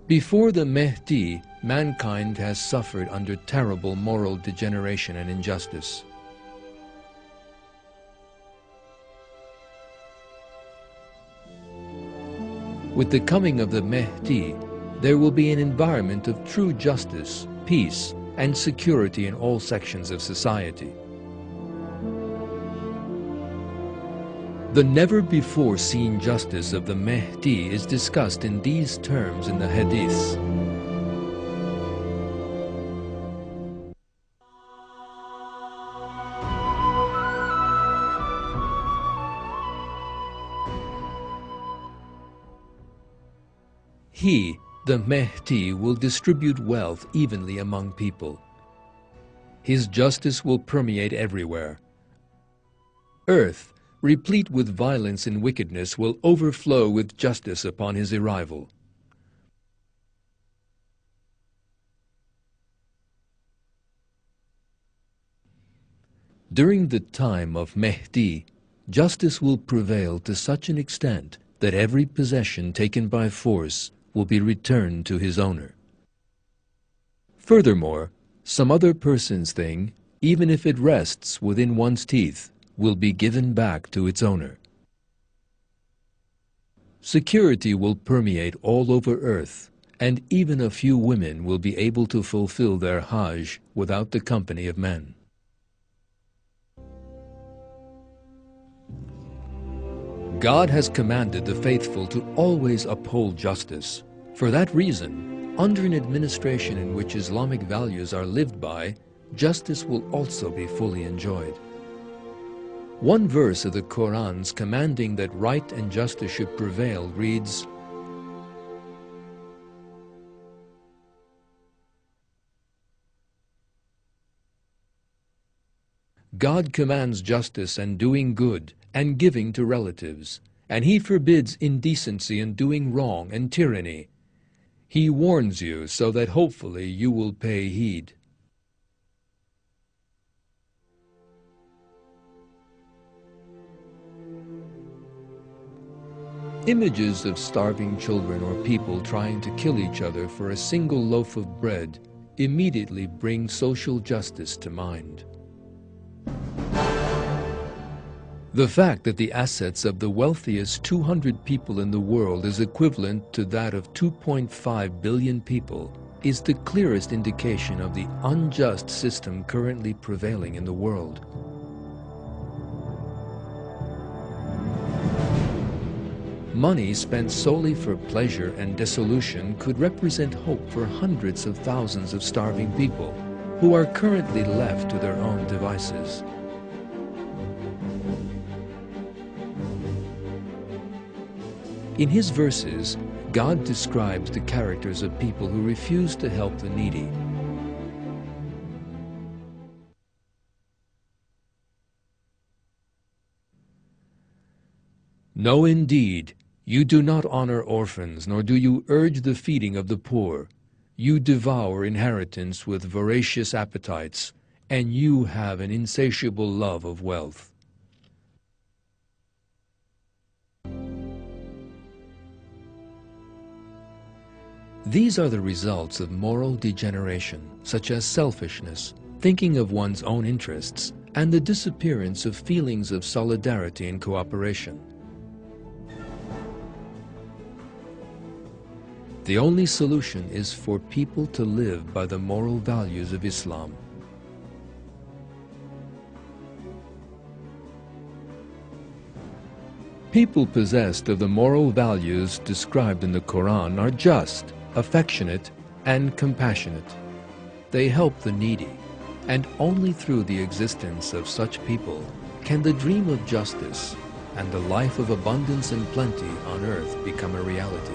Before the Mahdi, mankind has suffered under terrible moral degeneration and injustice. With the coming of the Mahdi, there will be an environment of true justice, peace, and security in all sections of society. The never-before-seen justice of the Mahdi is discussed in these terms in the Hadiths. He, the Mahdi, will distribute wealth evenly among people. His justice will permeate everywhere. Earth, replete with violence and wickedness, will overflow with justice upon his arrival. During the time of Mahdi, justice will prevail to such an extent that every possession taken by force will be returned to his owner. Furthermore, some other person's thing, even if it rests within one's teeth, will be given back to its owner. Security will permeate all over earth, and even a few women will be able to fulfill their Hajj without the company of men. God has commanded the faithful to always uphold justice. For that reason, under an administration in which Islamic values are lived by, justice will also be fully enjoyed. One verse of the Quran's commanding that right and justice should prevail reads, God commands justice and doing good and giving to relatives, and He forbids indecency and doing wrong and tyranny. He warns you so that hopefully you will pay heed. Images of starving children or people trying to kill each other for a single loaf of bread immediately bring social justice to mind. The fact that the assets of the wealthiest 200 people in the world is equivalent to that of 2.5 billion people is the clearest indication of the unjust system currently prevailing in the world. Money spent solely for pleasure and dissolution could represent hope for hundreds of thousands of starving people who are currently left to their own devices. In his verses, God describes the characters of people who refuse to help the needy. No, indeed, you do not honor orphans, nor do you urge the feeding of the poor. You devour inheritance with voracious appetites, and you have an insatiable love of wealth. These are the results of moral degeneration, such as selfishness, thinking of one's own interests, and the disappearance of feelings of solidarity and cooperation. The only solution is for people to live by the moral values of Islam. People possessed of the moral values described in the Quran are just, affectionate, and compassionate. They help the needy, and only through the existence of such people can the dream of justice and the life of abundance and plenty on earth become a reality.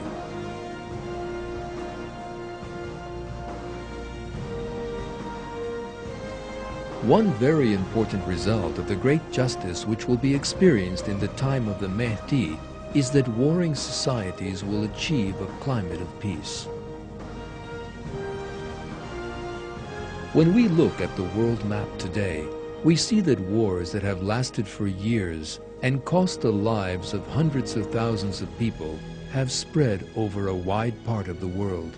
One very important result of the great justice which will be experienced in the time of the Mahdi is that warring societies will achieve a climate of peace. When we look at the world map today, we see that wars that have lasted for years and cost the lives of hundreds of thousands of people have spread over a wide part of the world.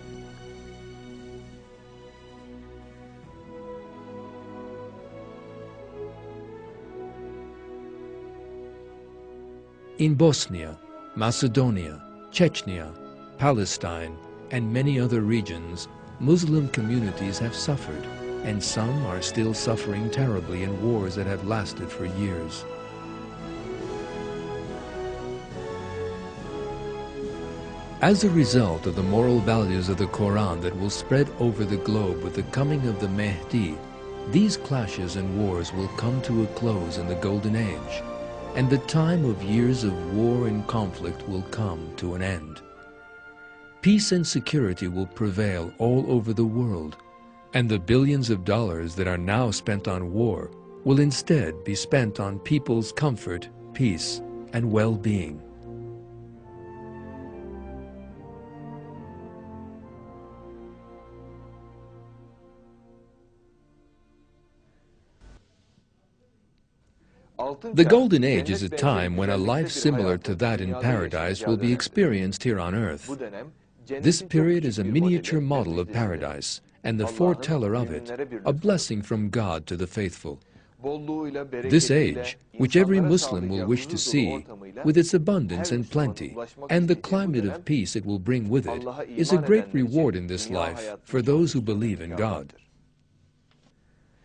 In Bosnia, Macedonia, Chechnya, Palestine, and many other regions, Muslim communities have suffered, and some are still suffering terribly in wars that have lasted for years. As a result of the moral values of the Quran that will spread over the globe with the coming of the Mahdi, these clashes and wars will come to a close in the Golden Age, and the time of years of war and conflict will come to an end. Peace and security will prevail all over the world, and the billions of dollars that are now spent on war will instead be spent on people's comfort, peace, and well-being. The Golden Age is a time when a life similar to that in paradise will be experienced here on earth. This period is a miniature model of paradise and the foreteller of it, a blessing from God to the faithful. This age, which every Muslim will wish to see, with its abundance and plenty, and the climate of peace it will bring with it, is a great reward in this life for those who believe in God.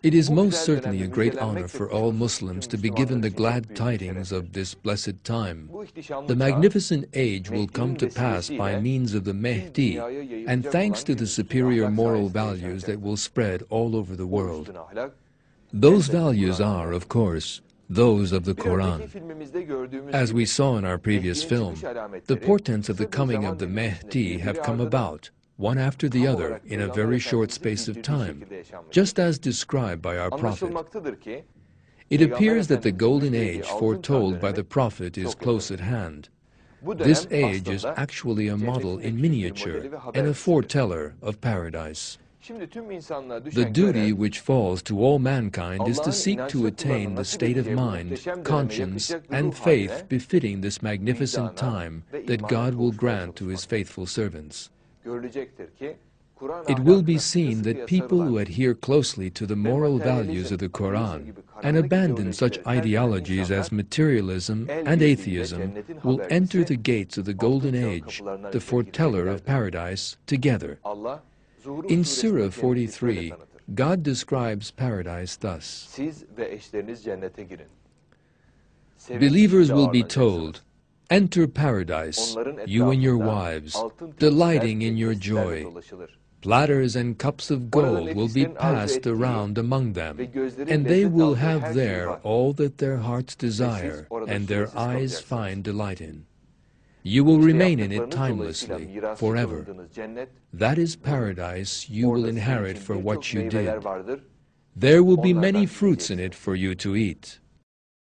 It is most certainly a great honor for all Muslims to be given the glad tidings of this blessed time. The magnificent age will come to pass by means of the Mahdi, and thanks to the superior moral values that will spread all over the world. Those values are, of course, those of the Quran. As we saw in our previous film, the portents of the coming of the Mahdi have come about, one after the other, in a very short space of time, just as described by our Prophet. It appears that the Golden Age foretold by the Prophet is close at hand. This age is actually a model in miniature and a foreteller of paradise. The duty which falls to all mankind is to seek to attain the state of mind, conscience, and faith befitting this magnificent time that God will grant to His faithful servants. It will be seen that people who adhere closely to the moral values of the Quran and abandon such ideologies as materialism and atheism will enter the gates of the Golden Age, the foreteller of paradise, together. In Surah 43, God describes paradise thus: Believers will be told, "Enter paradise, you and your wives, delighting in your joy. Platters and cups of gold will be passed around among them, and they will have there all that their hearts desire and their eyes find delight in. You will remain in it timelessly, forever. That is paradise you will inherit for what you did. There will be many fruits in it for you to eat.